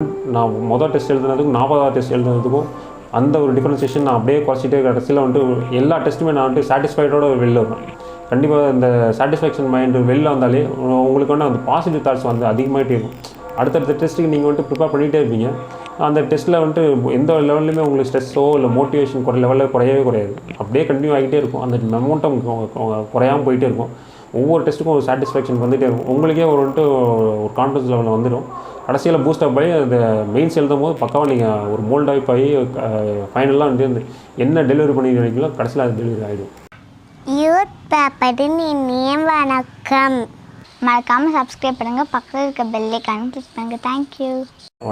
நான் மொதல் test எழுதுனதுக்கும் 40வது test எழுதுனதுக்கும் அந்த ஒரு டிஃபரன்சியேஷன் நான் அப்படியே குறைச்சிட்டே கடைசியில் வந்துட்டு எல்லா டெஸ்ட்டுமே நான் வந்துட்டு சாட்டிஸ்ஃபைடோட வெளில வருவேன். கண்டிப்பாக இந்த சாட்டிஸ்ஃபேக்ஷன் மைண்டு வெளில வந்தாலே உங்களுக்கு வந்து அந்த பாசிட்டிவ் தாட்ஸ் வந்து அதிகமாகிட்டே இருக்கும். அடுத்தடுத்த டெஸ்ட்டுக்கு நீங்கள் வந்துட்டு ப்ரிப்பேர் பண்ணிகிட்டே இருப்பீங்க. அந்த டெஸ்ட்டில் வந்துட்டு எந்த லெவல்லையுமே உங்களுக்கு ஸ்ட்ரெஸ்ஸோ இல்லை மோட்டிவேஷன் லெவலில் குறையவே குறையாது. அப்படியே கண்டினியூ ஆகிட்டே இருக்கும். அந்த மொமெண்டம் குறையாமல் போயிட்டே இருக்கும். ஒவ்வொரு டெஸ்ட்டுக்கும் ஒரு சாட்டிஸ்ஃபேக்ஷன் வந்துகிட்டே இருக்கும். உங்களுக்கே வந்துட்டு ஒரு கான்ஃபிடன்ஸ் லெவலில் வந்துடும். கடைசியில் பூஸ்டப் ஆகி அந்த மெயின்ஸ் எழுதும் போது பக்காவாக நீங்கள் ஒரு மோல்ட் ஆகி ஃபைனலாக வந்து என்ன டெலிவரி பண்ணி நினைக்கலாம் கடைசியில் அது டெலிவரி ஆகிடும். யூத் பேப்பரின் இனிய வணக்கம். மறக்காமல் சப்ஸ்கிரைப் பண்ணுங்கள், பக்கத்தில் இருக்க பெல் ஐகானை கிளிக் பண்ணுங்கள். தேங்க்யூ.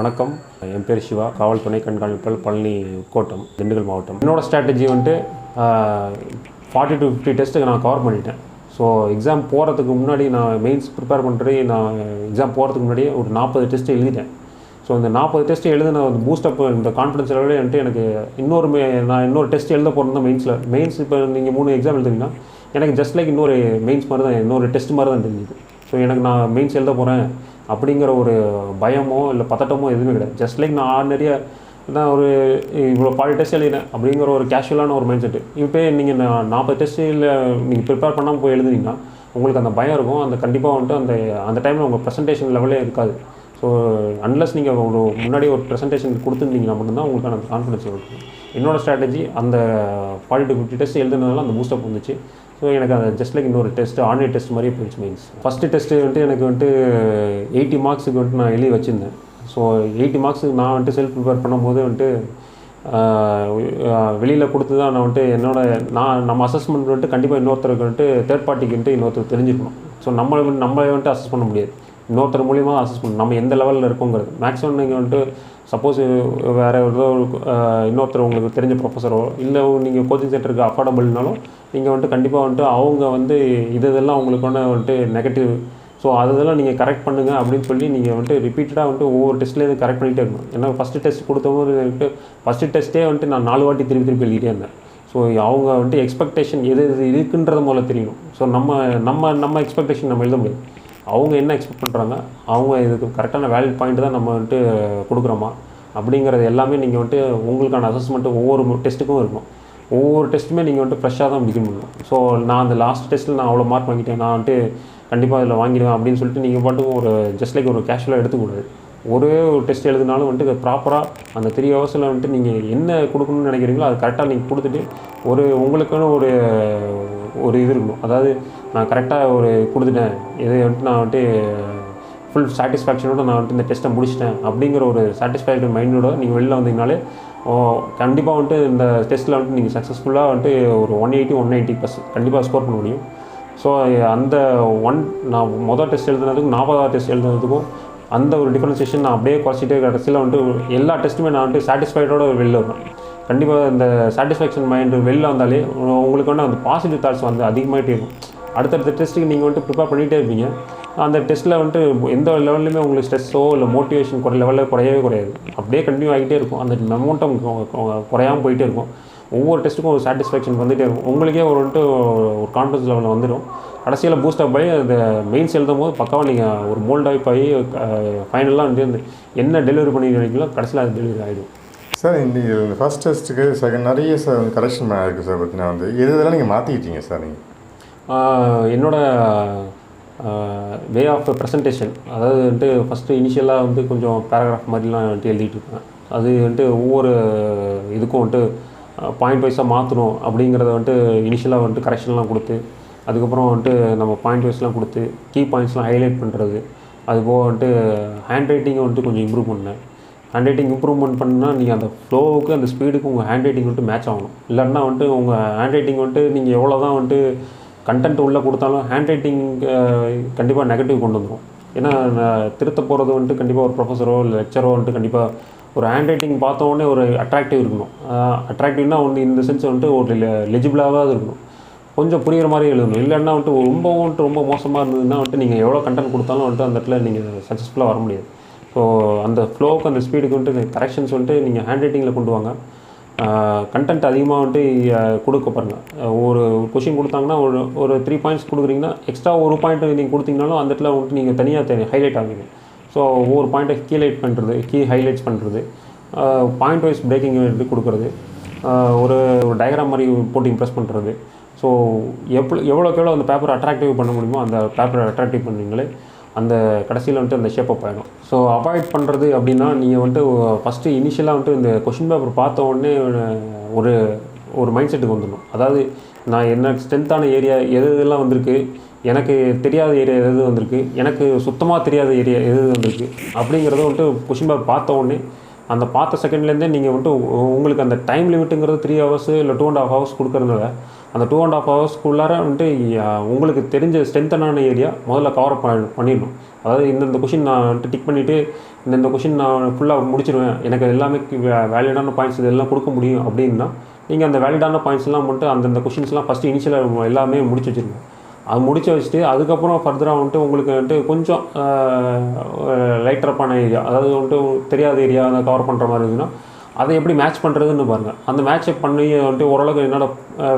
வணக்கம், என் பேர் சிவா, காவல் துணை கண்காணிப்பாளர், பழனி கோட்டம், திண்டுக்கல் மாவட்டம். என்னோடய ஸ்ட்ராட்டஜி வந்துட்டு 40 to 50 டெஸ்ட்டுக்கு நான் கவர் பண்ணிட்டேன். ஸோ எக்ஸாம் போகிறதுக்கு முன்னாடி நான் மெயின்ஸ் ப்ரிப்பேர் பண்ணுறது நான் எக்ஸாம் போகிறதுக்கு முன்னாடியே ஒரு 40 டெஸ்ட்டு எழுதிட்டேன். ஸோ இந்த 40 டெஸ்ட்டு எழுதின ஒரு பூஸ்டப் இந்த கான்ஃபிடன்ஸ் லெவலே வந்துட்டு எனக்கு நான் இன்னொரு டெஸ்ட் எழுத போகிறேன் தான் மெயின்ஸ். இப்போ நீங்கள் 3 எக்ஸாம் எழுதுனீங்கன்னா எனக்கு ஜஸ்ட் லைக் இன்னொரு மெயின்ஸ் மாதிரி தான், இன்னொரு டெஸ்ட் மாதிரி தான் தெரிஞ்சுது. ஸோ எனக்கு நான் மெயின்ஸ் எழுத போகிறேன் அப்படிங்கிற ஒரு பயமோ இல்லை பதட்டமோ எதுவுமே கிடையாது. ஜஸ்ட் லைக் நான் ஆர்டினரியாக நான் ஒரு இவ்வளோ 40 டெஸ்ட் எழுதினேன் அப்படிங்கிற ஒரு கேஷுவலான ஒரு மைண்ட் செட்டு. இப்போ நீங்கள் 40 டெஸ்ட்டில் நீங்கள் ப்ரிப்பேர் பண்ணாமல் போய் எழுதுனீங்கன்னா உங்களுக்கு அந்த பயம் இருக்கும். அந்த கண்டிப்பாக வந்துட்டு அந்த டைமில் உங்கள் ப்ரெசன்டேஷன் லெவலே இருக்காது. ஸோ அன்லஸ் நீங்கள் ஒரு முன்னாடி ஒரு ப்ரெசன்டேஷன் கொடுத்துருந்தீங்கன்னா மட்டும்தான் உங்களுக்கான அந்த கான்ஃபிடன்ஸ் இருக்கும். என்னோடய ஸ்ட்ராட்டஜி அந்த 40 to 50 டெஸ்ட் எழுதுனதுனால அந்த பூஸ்டப் வந்துச்சு. ஸோ எனக்கு அந்த ஜஸ்ட் லைக் இன்னொரு டெஸ்ட்டு ஆன்லைன் டெஸ்ட் மாதிரியே போயிடுச்சு மெயின்ஸ். ஃபஸ்ட்டு டெஸ்ட்டு வந்துட்டு எனக்கு வந்துட்டு 80 மார்க்ஸுக்கு வந்துட்டு நான் எழுதி வச்சுருந்தேன். ஸோ 80 மார்க்ஸுக்கு நான் வந்துட்டு செல்ஃப் ப்ரிப்பேர் பண்ணும்போது வந்துட்டு வெளியில் கொடுத்து தான் நான் வந்துட்டு நம்ம அசஸ்மெண்ட் வந்துட்டு கண்டிப்பாக இன்னொருத்தருக்கு வந்துட்டு தேர்ட் பார்ட்டிக்கு வந்துட்டு இன்னொருத்தர் தெரிஞ்சுக்கணும். ஸோ நம்மளை வந்துட்டு அசஸ் பண்ண முடியாது, இன்னொருத்தர் மூலியமாக அசஸ் பண்ணணும் நம்ம எந்த லெவலில் இருக்கோங்கிறது. மேக்ஸிமம் நீங்கள் வந்துட்டு சப்போஸ் வேறு ஏதோ இன்னொருத்தர் உங்களுக்கு தெரிஞ்ச ப்ரொஃபஸரோ இல்லை நீங்கள் கோச்சிங் சென்டருக்கு அஃபோர்டபுள்னாலும் நீங்கள் வந்துட்டு கண்டிப்பாக வந்துட்டு அவங்க வந்து இதெல்லாம் உங்களுக்கு வந்துட்டு நெகட்டிவ், ஸோ அதெல்லாம் நீங்கள் கரெக்ட் பண்ணுங்கள் அப்படின்னு சொல்லி நீங்கள் வந்துட்டு ரிப்பீட்டடாக வந்துட்டு ஒவ்வொரு டெஸ்ட்லேயும் கரெக்ட் பண்ணிகிட்டே இருக்கணும். ஏன்னா ஃபஸ்ட்டு டெஸ்ட் கொடுத்தவங்க வந்துட்டு ஃபஸ்ட்டு டெஸ்ட்டே வந்துட்டு நான் 4 வாட்டி திருப்பி எழுதிட்டே இருந்தேன். ஸோ அவங்க வந்துட்டு எக்ஸ்பெக்டேஷன் எது இருக்குன்றத முதல்ல தெரியணும். ஸோ நம்ம எக்ஸ்பெக்டேஷன் நம்ம எழுத முடியாது. அவங்க என்ன எக்ஸ்பெக்ட் பண்ணுறாங்க, அவங்க இதுக்கு கரெக்டான வேலிட் பாயிண்ட் தான் நம்ம வந்துட்டு கொடுக்குறோமா அப்படிங்கிறது எல்லாமே நீங்கள் வந்துட்டு உங்களுக்கான அசஸ்மெண்ட்டு ஒவ்வொரு டெஸ்ட்டுக்கும் இருக்கும். ஒவ்வொரு டெஸ்ட்டுமே நீங்கள் வந்துட்டு ஃப்ரெஷ்ஷாக தான் முடிக்க முடியும். ஸோ நான் அந்த லாஸ்ட் டெஸ்ட்டில் நான் அவ்வளோ மார்க் வாங்கிட்டேன், நான் வந்துட்டு கண்டிப்பாக அதில் வாங்கிடுவேன் அப்படின்னு சொல்லிட்டு நீங்கள் பாட்டுக்கு ஒரு ஜஸ்ட் லைக் ஒரு கேஷுவலாக எடுத்துக்கூடாது. ஒரே ஒரு டெஸ்ட் எழுதினாலும் வந்துட்டு ப்ராப்பராக அந்த 3 ஹவர்ஸில் வந்துட்டு நீங்கள் என்ன கொடுக்கணும்னு நினைக்கிறீங்களோ அது கரெக்டாக நீங்கள் கொடுத்துட்டு உங்களுக்கான ஒரு இது இருக்கணும். அதாவது நான் கரெக்டாக கொடுத்துட்டேன், இதை வந்துட்டு நான் வந்துட்டு ஃபுல் சாட்டிஸ்ஃபேக்ஷனோட நான் வந்துட்டு இந்த டெஸ்ட்டை முடிச்சிட்டேன் அப்படிங்கிற ஒரு சாட்டிஸ்ஃபேக்ஷன் மைண்டோட நீங்கள் வெளில வந்தீங்கனாலே கண்டிப்பாக வந்துட்டு இந்த டெஸ்ட்டில் வந்துட்டு நீங்கள் சக்ஸஸ்ஃபுல்லாக வந்துட்டு ஒரு 180-190+ கண்டிப்பாக ஸ்கோர் பண்ண முடியும். ஸோ அந்த நான் மொதல் டெஸ்ட் எழுதுனதுக்கும் 40வது டெஸ்ட் எழுதுனதுக்கும் அந்த ஒரு டிஃபரன்சியேஷன் நான் அப்படியே குறைச்சிட்டே கடைசியில் வந்துட்டு எல்லா டெஸ்ட்டுமே நான் வந்துட்டு சாட்டிஸ்ஃபைடோட வெளில வருவேன். கண்டிப்பாக இந்த சாட்டிஸ்ஃபேக்ஷன் மைண்டு வெளில வந்தாலே உங்களுக்கு வந்து அந்த பாசிட்டிவ் தாட்ஸ் வந்து அதிகமாகிட்டே இருக்கும். அடுத்தடுத்த டெஸ்ட்டுக்கு நீங்கள் வந்துட்டு ப்ரிப்பேர் பண்ணிகிட்டே இருப்பீங்க. அந்த டெஸ்ட்டில் வந்துட்டு எந்த லெவல்லையுமே உங்களுக்கு ஸ்ட்ரெஸ்ஸோ இல்லை மோட்டிவேஷன் லெவலில் குறையவே குறையாது. அப்படியே கண்டினியூ ஆகிட்டே இருக்கும். அந்த மொமெண்டம் குறையாமல் போயிட்டே இருக்கும். ஒவ்வொரு டெஸ்ட்டுக்கும் ஒரு சாட்டிஸ்ஃபேக்ஷன் வந்துகிட்டே இருக்கும். உங்களுக்கே வந்துட்டு ஒரு கான்ஃபிடன்ஸ் லெவலில் வந்துடும். கடைசியில் பூஸ்டப் ஆகி அந்த மெயின்ஸ் எழுதும் போது பக்காவாக நீங்கள் ஒரு மோல்ட் ஆகி ஃபைனலாக வந்து என்ன டெலிவரி பண்ணி நினைக்கலாம் கடைசியில் அது டெலிவரி ஆகிடும். சார் இந்த ஃபஸ்ட் டெஸ்ட்டுக்கு செகண்ட் நிறைய சார் கரெக்ஷன் இருக்குது சார். பார்த்தீங்கன்னா இதெல்லாம் நீங்கள் மாற்றிக்கிட்டீங்க சார். நீங்கள் என்னோடய வே ஆஃப் ப்ரெசன்டேஷன், அதாவது வந்துட்டு ஃபஸ்ட்டு இனிஷியலாக வந்து கொஞ்சம் பேராகிராஃப் மாதிரிலாம் வந்துட்டு எழுதிட்டு இருக்கேன். அது வந்துட்டு ஒவ்வொரு இதுக்கும் வந்துட்டு பாயிண்ட் வைஸாக மாற்றணும் அப்படிங்கிறத வந்துட்டு இனிஷியலாக வந்துட்டு கரெக்ஷன்லாம் கொடுத்து அதுக்கப்புறம் வந்துட்டு நம்ம பாயிண்ட் வைஸ்லாம் கொடுத்து கீ பாயிண்ட்ஸ்லாம் ஹைலைட் பண்ணுறது. அதுபோக வந்துட்டு ஹேண்ட் ரைட்டிங்கை வந்துட்டு கொஞ்சம் இம்ப்ரூவ் பண்ணேன். ஹேண்ட் ரைட்டிங் இம்ப்ரூவ்மெண்ட் பண்ணால் நீங்கள் அந்த ஃப்ளோவுக்கு அந்த ஸ்பீடுக்கு உங்கள் ஹேண்ட் ரைட்டிங் வந்துட்டு மேட்ச் ஆகணும். இல்லைன்னா வந்துட்டு உங்கள் ஹேண்ட் ரைட்டிங் வந்துட்டு நீங்கள் எவ்வளோ தான் வந்துட்டு கண்டென்ட் உள்ளே கொடுத்தாலும் ஹேண்ட் ரைட்டிங் கண்டிப்பாக நெகட்டிவ் கொண்டு வந்துடும். ஏன்னா திருத்த போகிறது வந்துட்டு கண்டிப்பாக ஒரு ப்ரொஃபஸரோ இல்லை லெக்சரோ வந்துட்டு கண்டிப்பாக ஒரு ஹேண்ட் ரைட்டிங் பார்த்தோன்னே ஒரு அட்ராக்டிவ் இருக்கணும். அட்ராக்டிவ்னா இந்த சென்ஸ் வந்துட்டு ஒரு லெஜிபிளாக இருக்கணும், கொஞ்சம் புரிகிற மாதிரி எழுதணும். இல்லைன்னா வந்துட்டு ரொம்ப மோசமாக இருந்ததுன்னா வந்துட்டு நீங்கள் எவ்வளோ கண்டென்ட் கொடுத்தாலும் வந்துட்டு அந்த இடத்துல நீங்கள் சக்ஸஸ்ஃபுல்லாக வர முடியாது. ஸோ அந்த ஃப்ளோவுக்கு அந்த ஸ்பீடுக்கு வந்துட்டு கரெக்ஷன்ஸ் வந்துட்டு நீங்கள் ஹேண்ட் ரைட்டிங்கில் கொண்டு வாங்க. கண்டென்ட் அதிகமாக வந்துட்டு கொடுக்க பாருங்கள். ஒரு கொஷின் கொடுத்தாங்கன்னா ஒரு 3 பாயிண்ட்ஸ் கொடுக்குறீங்கன்னா எக்ஸ்ட்ரா ஒரு பாயிண்ட் நீங்கள் கொடுத்தீங்கனாலும் அந்த இடத்துல வந்துட்டு நீங்கள் தனியாக ஹைலைட் ஆகுங்க. ஸோ ஒவ்வொரு பாயிண்ட்டை ஹைலைட்ஸ் பண்ணுறது, பாயிண்ட் வைஸ் பிரேக்கிங் எடுத்து கொடுக்குறது, ஒரு டயக்ராம் மாதிரி போட்டு இம்ப்ரெஸ் பண்ணுறது. ஸோ எவ்வளோக்கு எவ்வளோ அந்த பேப்பரை அட்ராக்டிவ் பண்ண முடியுமோ அந்த பேப்பரை அட்ராக்டிவ் பண்ணிங்களே அந்த கடைசியில் வந்துட்டு அந்த ஷேப் அப் ஆகிடும். ஸோ அவாய்ட் பண்ணுறது அப்படின்னா நீங்கள் வந்துட்டு ஃபஸ்ட்டு இனிஷியலாக வந்துட்டு இந்த கொஷின் பேப்பர் பார்த்த உடனே ஒரு மைண்ட் செட்டுக்கு வந்துடணும். அதாவது நான் என்ன ஸ்ட்ரென்த்தான ஏரியா எதெல்லாம் வந்திருக்கு, எனக்கு தெரியாத ஏரியா எது வந்திருக்கு, எனக்கு சுத்தமாக தெரியாத ஏரியா எது வந்திருக்கு அப்படிங்கிறத வந்துட்டு கொஷின் பேப்பர் பார்த்த உடனே அந்த பார்த்த செகண்ட்லேருந்தே நீங்கள் வந்துட்டு உங்களுக்கு அந்த டைம் லிமிட்டுங்கிறது 3 ஹவர்ஸ் இல்லை 2.5 ஹவர்ஸ் கொடுக்குறதுனால அந்த 2.5 ஹவர்ஸ்க்குள்ளார வந்துட்டு உங்களுக்கு தெரிஞ்ச ஸ்ட்ரென்த்தனான ஏரியா முதல்ல கவர் பண்ணிடணும். அதாவது இந்தந்த கொஷின் நான் வந்துட்டு டிக் பண்ணிவிட்டு இந்த கொஷின் நான் ஃபுல்லாக முடிச்சிடுவேன், எனக்கு எல்லாமே வேலிடான பாயிண்ட்ஸ் இதெல்லாம் கொடுக்க முடியும் அப்படின்னா நீங்கள் அந்த வேலிடான பாயிண்ட்ஸ்லாம் மட்டும் அந்தந்த கொஷின்ஸ்லாம் ஃபஸ்ட்டு இனிஷியலாக எல்லாமே முடிச்சு வச்சுருங்க. அது முடிச்சு வச்சுட்டு அதுக்கப்புறம் ஃபர்தராக வந்துட்டு உங்களுக்கு வந்துட்டு கொஞ்சம் லைட்டரப்பான ஏரியா, அதாவது வந்துட்டு தெரியாத ஏரியா அதை கவர் பண்ணுற மாதிரி இருந்துச்சுன்னா அதை எப்படி மேட்ச் பண்ணுறதுன்னு பாருங்கள். அந்த மேட்சை பண்ணி வந்துட்டு ஓரளவுக்கு என்னோட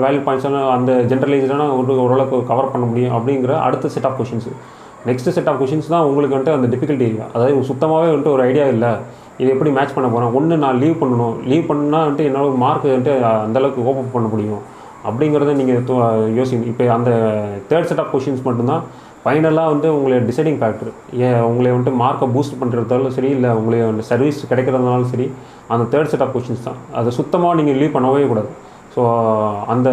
வேல்யூ பாயிண்ட்ஸ் எல்லாம் அந்த ஜென்ரலைஸ்டான ஓரளவுக்கு கவர் பண்ண முடியும் அப்படிங்கிற அடுத்த set of questions. Next set of questions தான் உங்களுக்கு வந்துட்டு அந்த டிஃபிகல்ட்டி ஏரியா. அதாவது சுத்தமாகவே வந்துட்டு ஒரு ஐடியா இல்லை, இது எப்படி மேட்ச் பண்ண போகிறேன், ஒன்று நான் லீவ் பண்ணணும்னா வந்துட்டு என்னோட மார்க் வந்துட்டு அந்தளவுக்கு ஓப்பன் பண்ண முடியும் அப்படிங்கிறத நீங்கள் யோசிக்கணும். இப்போ அந்த தேர்ட் செட் ஆஃப் கொஷின்ஸ் மட்டும்தான் ஃபைனலாக வந்து உங்களை டிசைடிங் ஃபேக்டர். உங்களை வந்துட்டு மார்க்கை பூஸ்ட் பண்ணுறதாலும் சரி, இல்லை உங்களை வந்து சர்வீஸ் கிடைக்கிறதுனாலும் சரி, அந்த தேர்ட் செட் ஆஃப் கொஷின்ஸ் தான். அதை சுத்தமாக நீங்கள் லீவ் பண்ணவே கூடாது. ஸோ அந்த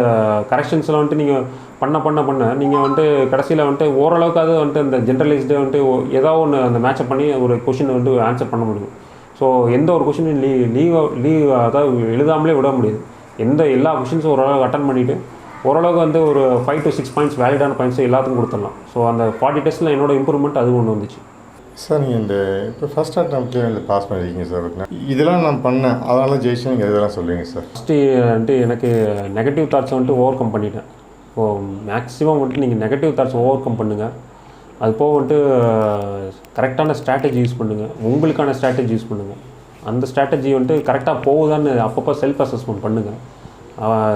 கரெக்ஷன்ஸ்லாம் வந்துட்டு நீங்கள் பண்ண நீங்கள் வந்துட்டு கடைசியில் வந்துட்டு ஓரளவுக்காவது வந்துட்டு அந்த ஜென்ரலைஸ்டு வந்துட்டு ஏதாவது ஒன்று அந்த மேட்சப் பண்ணி ஒரு கொஷின் வந்து ஆன்சர் பண்ண முடியும். ஸோ எந்த ஒரு கொஷினும் லீவ் அதாவது எழுதாமலே விட முடியாது. எல்லா கொஷின்ஸும் ஓரளவுக்கு அட்டன் பண்ணிவிட்டு ஓரளவுக்கு வந்து ஒரு 5 to 6 பாயிண்ட்ஸ் வேலிடான பாயிண்ட்ஸை எல்லாத்துக்கும் கொடுத்துடலாம். ஸோ அந்த 40 டெஸ்ட்டில் என்னோட இம்ப்ரூவ்மெண்ட் அது ஒன்று வந்துச்சு. சார் நீங்கள் இப்போ ஃபஸ்ட் அட்டம்ப்ட்லேயே வந்து பாஸ் பண்ணியிருக்கீங்க சார். இதெல்லாம் நான் பண்ணேன் அதனால் ஜெயிச்சு நீங்கள் இதெல்லாம் சொல்லுவீங்க சார். ஃபஸ்ட்டு வந்துட்டு எனக்கு நெகட்டிவ் தாட்ஸை வந்துட்டு ஓவர் கம் பண்ணிட்டேன். ஸோ மேக்ஸிமம் வந்துட்டு நீங்கள் நெகட்டிவ் தாட்ஸ் ஓவர் கம் பண்ணுங்கள். அது போக வந்துட்டு கரெக்டான ஸ்ட்ராட்டஜி யூஸ் பண்ணுங்கள், உங்களுக்கான ஸ்ட்ராட்டஜி யூஸ் பண்ணுங்கள். அந்த ஸ்ட்ராட்டஜி வந்துட்டு கரெக்டாக போகுதான்னு அப்பப்போ செல்ஃப் அசஸ்மெண்ட் பண்ணுங்கள்.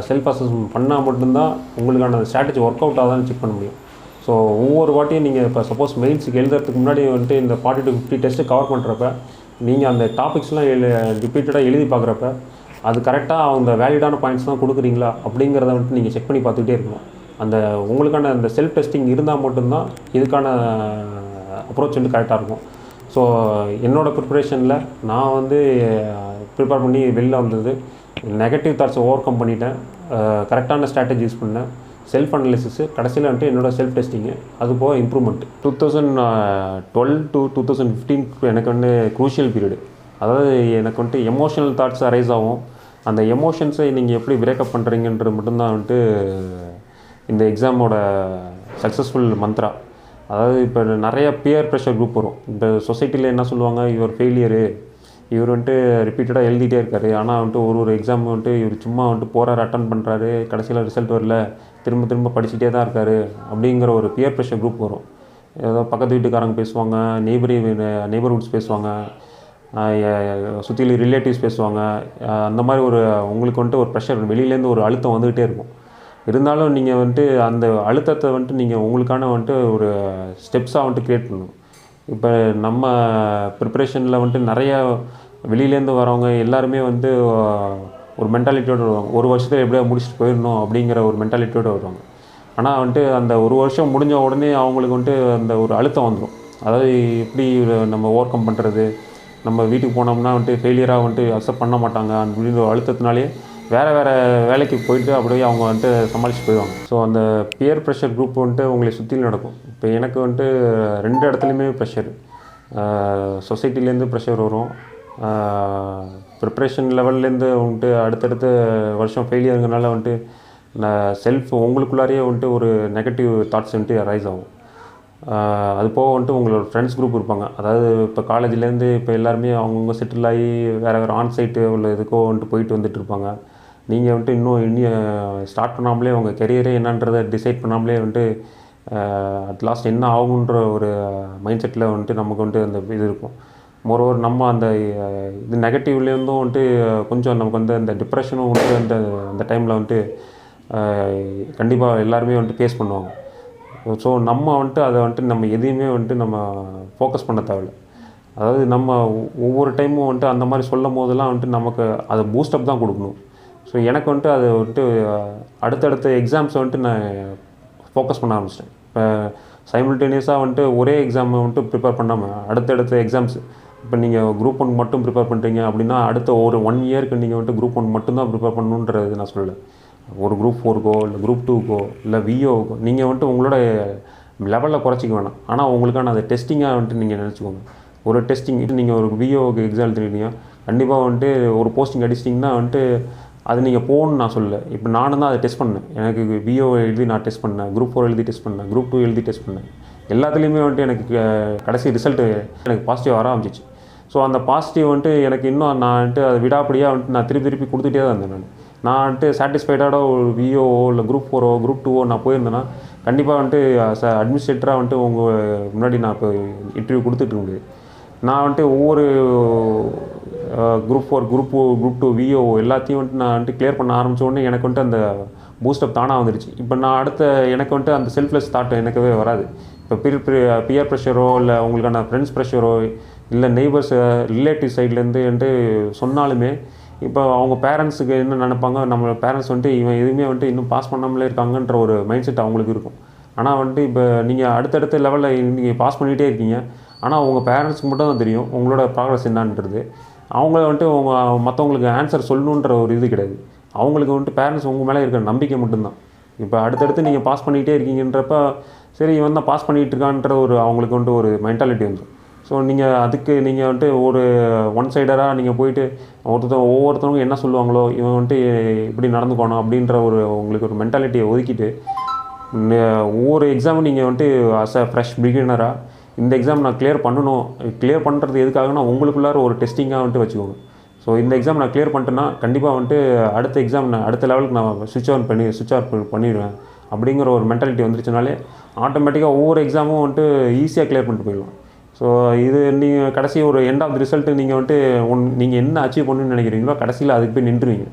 செல்ஃப் அசஸ்மெண்ட் பண்ணால் மட்டும்தான் உங்களுக்கான ஸ்ட்ராட்டஜி ஒர்க் அவுட் ஆகுதான்னு செக் பண்ண முடியும். ஸோ ஒவ்வொரு வாட்டியும் நீங்கள் இப்போ சப்போஸ் மெயின்ஸுக்கு எழுதுறதுக்கு முன்னாடி வந்துட்டு இந்த 40 to 50 டெஸ்ட்டு கவர் பண்ணுறப்ப நீங்கள் அந்த டாபிக்ஸ்லாம் ரிப்பீட்டடாக எழுதி பார்க்குறப்ப அது கரெக்டாக அந்த வேலிடான பாயிண்ட்ஸ் தான் கொடுக்குறீங்களா அப்படிங்கிறத வந்துட்டு நீங்கள் செக் பண்ணி பார்த்துக்கிட்டே இருக்கணும். அந்த உங்களுக்கான அந்த செல்ஃப் டெஸ்டிங் இருந்தால் மட்டும்தான் இதுக்கான அப்ரோச் வந்து கரெக்டாக இருக்கும். ஸோ என்னோடய ப்ரிப்பரேஷனில் நான் வந்து ப்ரிப்பேர் பண்ணி வெளில வந்தது நெகட்டிவ் தாட்ஸை ஓவர் கம் பண்ணிட்டேன், கரெக்டான ஸ்ட்ராட்டஜி யூஸ் பண்ணேன், செல்ஃப் அனலிசிஸு, கடைசியில் வந்துட்டு என்னோடய செல்ஃப் டெஸ்டிங்கு, அது போக இம்ப்ரூவ்மெண்ட். 2012 to 2015 எனக்கு வந்து க்ரூஷியல் பீரியடு. அதாவது எனக்கு வந்துட்டு எமோஷனல் தாட்ஸ் அரைஸ் ஆகும். அந்த எமோஷன்ஸை நீங்கள் எப்படி பிரேக்கப் பண்ணுறீங்கன்றது மட்டும்தான் வந்துட்டு இந்த எக்ஸாமோட சக்ஸஸ்ஃபுல் மந்த்ரா. அதாவது இப்போ நிறைய பியர் ப்ரெஷர் குரூப் வரும். இப்போ சொசைட்டியில் என்ன சொல்லுவாங்க, இவர் ஃபெயிலியரு, இவர் வந்துட்டு ரிப்பீட்டடாக எழுதிட்டே இருக்காரு, ஆனால் வந்துட்டு ஒரு எக்ஸாம் வந்துட்டு இவர் சும்மா வந்துட்டு போகிறாரு, அட்டன் பண்ணுறாரு, கடைசியில் ரிசல்ட் வரல, திரும்ப படிச்சுட்டே தான் இருக்காரு அப்படிங்கிற ஒரு பியர் ப்ரெஷர் குரூப் வரும். ஏதோ பக்கத்து வீட்டுக்காரங்க பேசுவாங்க, நெய்பர்ஹுட்ஸ் பேசுவாங்க, சுற்றில ரிலேட்டிவ்ஸ் பேசுவாங்க. அந்த மாதிரி உங்களுக்கு வந்துட்டு ஒரு ப்ரெஷர் வெளியிலேருந்து ஒரு அழுத்தம் வந்துக்கிட்டே இருக்கும். இருந்தாலும் நீங்கள் வந்துட்டு அந்த அழுத்தத்தை வந்துட்டு நீங்கள் உங்களுக்கான வந்துட்டு ஒரு ஸ்டெப்ஸாக வந்துட்டு க்ரியேட் பண்ணணும். இப்போ நம்ம ப்ரிப்ரேஷனில் வந்துட்டு நிறையா வெளியிலேருந்து வரவங்க எல்லாருமே வந்து ஒரு மென்டாலிட்டியோடு வருவாங்க. ஒரு வருஷத்தில் எப்படியா முடிச்சுட்டு போயிடணும் அப்படிங்கிற ஒரு மென்டாலிட்டியோடு வருவாங்க. ஆனால் வந்துட்டு அந்த ஒரு வருஷம் முடிஞ்ச உடனே அவங்களுக்கு வந்துட்டு அந்த ஒரு அழுத்தம் வந்துடும். அதாவது எப்படி நம்ம ஓவர் கம் பண்ணுறது, நம்ம வீட்டுக்கு போனோம்னா வந்துட்டு ஃபெயிலியராக வந்துட்டு அக்செப்ட் பண்ண மாட்டாங்க அப்படின்ற ஒரு அழுத்தத்தினாலே வேறு வேலைக்கு போயிட்டு அப்படியே அவங்க வந்துட்டு சமாளித்து போயிடுவாங்க. ஸோ அந்த பியர் ப்ரெஷர் குரூப் வந்துட்டு உங்களை சுற்றிலும் நடக்கும். இப்போ எனக்கு வந்துட்டு 2 இடத்துலையுமே ப்ரெஷர், சொசைட்டிலேருந்து ப்ரெஷர் வரும், ப்ரிப்ரேஷன் லெவல்லேருந்து வந்துட்டு அடுத்தடுத்த வருஷம் ஃபெயிலியருங்கனால வந்துட்டு நான் உங்களுக்குள்ளாரையே வந்துட்டு ஒரு நெகட்டிவ் தாட்ஸ் வந்துட்டு ரைஸ் ஆகும். அது போக வந்துட்டு உங்களோட ஃப்ரெண்ட்ஸ் குரூப் இருப்பாங்க. அதாவது இப்போ காலேஜ்லேருந்து இப்போ எல்லாருமே அவங்கவுங்க செட்டில் ஆகி வேறு ஆன்சைட்டு உள்ள இதுக்கோ வந்துட்டு போயிட்டு வந்துட்டு இருப்பாங்க. நீங்கள் வந்துட்டு இன்னும் ஸ்டார்ட் பண்ணாமலே உங்கள் கெரியரே என்னன்றதை டிசைட் பண்ணாமலே வந்துட்டு அட் லாஸ்ட் என்ன ஆகுன்ற ஒரு மைண்ட் செட்டில் வந்துட்டு நமக்கு வந்துட்டு அந்த இது இருக்கும். மோரோவர் நம்ம அந்த இது நெகட்டிவ்லேருந்தும் வந்துட்டு கொஞ்சம் நமக்கு வந்து அந்த டிப்ரெஷனும் வந்துட்டு அந்த டைமில் வந்துட்டு கண்டிப்பாக எல்லாருமே வந்துட்டு ஃபேஸ் பண்ணுவாங்க. ஸோ நம்ம வந்துட்டு அதை வந்துட்டு நம்ம எதையுமே வந்துட்டு நம்ம ஃபோக்கஸ் பண்ண தேவையில்லை. அதாவது நம்ம ஒவ்வொரு டைமும் வந்துட்டு அந்த மாதிரி சொல்லும் போதெல்லாம் வந்துட்டு நமக்கு அதை பூஸ்டப் தான் கொடுக்கணும். ஸோ எனக்கு வந்துட்டு அது வந்துட்டு அடுத்தடுத்த எக்ஸாம்ஸை வந்துட்டு நான் ஃபோக்கஸ் பண்ண ஆரம்பிச்சிட்டேன். இப்போ சைமல்டேனியஸாக வந்துட்டு ஒரே எக்ஸாமை வந்துட்டு ப்ரிப்பேர் பண்ணாமல் அடுத்தடுத்த எக்ஸாம்ஸ், இப்போ நீங்கள் குரூப் 1 மட்டும் ப்ரிப்பேர் பண்ணுறீங்க அப்படின்னா அடுத்த ஒரு 1 இயருக்கு நீங்கள் வந்துட்டு குரூப் 1 மட்டும்தான் ப்ரிப்பேர் பண்ணணுன்றது நான் சொல்லலை. ஒரு குரூப் 4க்கோ இல்லை குரூப் 2க்கோ இல்லை விஓக்கோ நீங்கள் வந்துட்டு உங்களோட லெவலில் குறைச்சிக்க வேணாம். ஆனால் உங்களுக்கான அதை டெஸ்டிங்காக வந்துட்டு நீங்கள் நினச்சிக்கோங்க. ஒரு டெஸ்டிங் நீங்கள் ஒரு விஓக்கு எக்ஸாம் எழுதுறீங்க, கண்டிப்பாக வந்துட்டு ஒரு போஸ்டிங் அடிச்சிட்டிங்கன்னா வந்துட்டு அது நீங்கள் போகணுன்னு நான் சொல்லலை. இப்போ நானும் தான் அதை டெஸ்ட் பண்ணேன். எனக்கு விஓ எழுதி நான் டெஸ்ட் பண்ணேன், குரூப் 4 எழுதி டெஸ்ட் பண்ணேன், குரூப் 2 எழுதி டெஸ்ட் பண்ணேன். எல்லாத்துலேயுமே வந்துட்டு எனக்கு கடைசி ரிசல்ட்டு எனக்கு பாசிட்டிவ் வர ஆரம்பிச்சிச்சு. ஸோ அந்த பாசிட்டிவ் வந்துட்டு எனக்கு இன்னும் நான் வந்துட்டு அதை விடாப்படியாக வந்துட்டு நான் திருப்பி கொடுத்துட்டே தான் இருந்தேன். நான் வந்துட்டு சாட்டிஸ்ஃபைடாக ஒரு விஓ இல்லை குரூப் 4ஓ குரூப் 2ஓ நான் போயிருந்தேன்னா கண்டிப்பாக வந்துட்டு அட்மினிஸ்ட்ரேட்டராக வந்துட்டு உங்கள் முன்னாடி நான் இப்போ இன்டர்வியூ கொடுத்துட்டு முடியாது. நான் வந்துட்டு ஒவ்வொரு குரூப் 4 குரூப் 2 விஓ எல்லாத்தையும் வந்துட்டு நான் வந்துட்டு கிளியர் பண்ண ஆரம்பித்தோடனே எனக்கு வந்துட்டு அந்த பூஸ்டப் தானாக வந்துருச்சு. இப்போ நான் எனக்கு வந்துட்டு அந்த செல்ஃப்லெஸ் தாட் எனக்கவே வராது. இப்போ பியர் ப்ரெஷரோ இல்லை உங்களுக்கான ஃப்ரெண்ட்ஸ் ப்ரெஷரோ இல்லை நெய்பர்ஸ் ரிலேட்டிவ் சைட்லேருந்து வந்துட்டு சொன்னாலுமே இப்போ அவங்க பேரண்ட்ஸுக்கு என்ன நினைப்பாங்க, நம்ம பேரண்ட்ஸ் வந்துட்டு இவன் எதுவுமே வந்துட்டு இன்னும் பாஸ் பண்ணாமலே இருக்காங்கன்ற ஒரு மைண்ட் செட் அவங்களுக்கு இருக்கும். ஆனால் வந்துட்டு இப்போ நீங்கள் அடுத்தடுத்த லெவலில் நீங்கள் பாஸ் பண்ணிகிட்டே இருக்கீங்க. ஆனால் உங்கள் பேரண்ட்ஸ்க்கு மட்டும் தான் தெரியும் உங்களோட ப்ராக்ரஸ் என்னான்றது. அவங்கள வந்துட்டு மற்றவங்களுக்கு ஆன்சர் சொல்லணுன்ற ஒரு இது கிடையாது. அவங்களுக்கு வந்துட்டு பேரண்ட்ஸ் உங்கள் மேலே இருக்கிற நம்பிக்கை மட்டும்தான். இப்போ அடுத்தடுத்து நீங்கள் பாஸ் பண்ணிகிட்டே இருக்கீங்கன்றப்ப சரி இவன் தான் பாஸ் பண்ணிகிட்டு இருக்கான்ற ஒரு அவங்களுக்கு வந்துட்டு ஒரு மென்டாலிட்டி வந்துடும். ஸோ நீங்கள் வந்துட்டு ஒரு ஒன் சைடராக நீங்கள் போயிட்டு ஒவ்வொருத்தவங்க என்ன சொல்லுவாங்களோ இவன் வந்துட்டு இப்படி நடந்துக்கணும் அப்படின்ற உங்களுக்கு ஒரு மென்டாலிட்டியை ஒதுக்கிட்டு ஒவ்வொரு எக்ஸாமும் நீங்கள் வந்துட்டு அஸ் அ ஃப்ரெஷ் பிகினராக இந்த எக்ஸாம் நான் கிளியர் பண்ணணும். கிளியர் பண்ணுறது எதுக்காகனா உங்களுக்குள்ளார ஒரு டெஸ்டிங்காக வந்துட்டு வச்சுக்கோங்க. ஸோ இந்த எக்ஸாம் நான் கிளியர் பண்ணிட்டேன்னா கண்டிப்பாக வந்துட்டு அடுத்த எக்ஸாம் நான் அடுத்த லெவலுக்கு நான் சுவிட்ச் ஆஃப் பண்ணிடுவேன் அப்படிங்கிற ஒரு மென்டாலிட்டி வந்துருச்சுனாலே ஆட்டோமேட்டிக்காக ஒவ்வொரு எக்ஸாமும் வந்துட்டு ஈஸியாக கிளியர் பண்ணிட்டு போயிடலாம். ஸோ இது நீங்கள் கடைசி ஒரு எண்ட் ஆஃப் தி ரிசல்ட்டு நீங்கள் வந்துட்டு நீங்கள் என்ன அச்சீவ் பண்ணணும்னு நினைக்கிறீங்களோ கடைசியில் அதுக்கு போய் நின்றுவீங்க.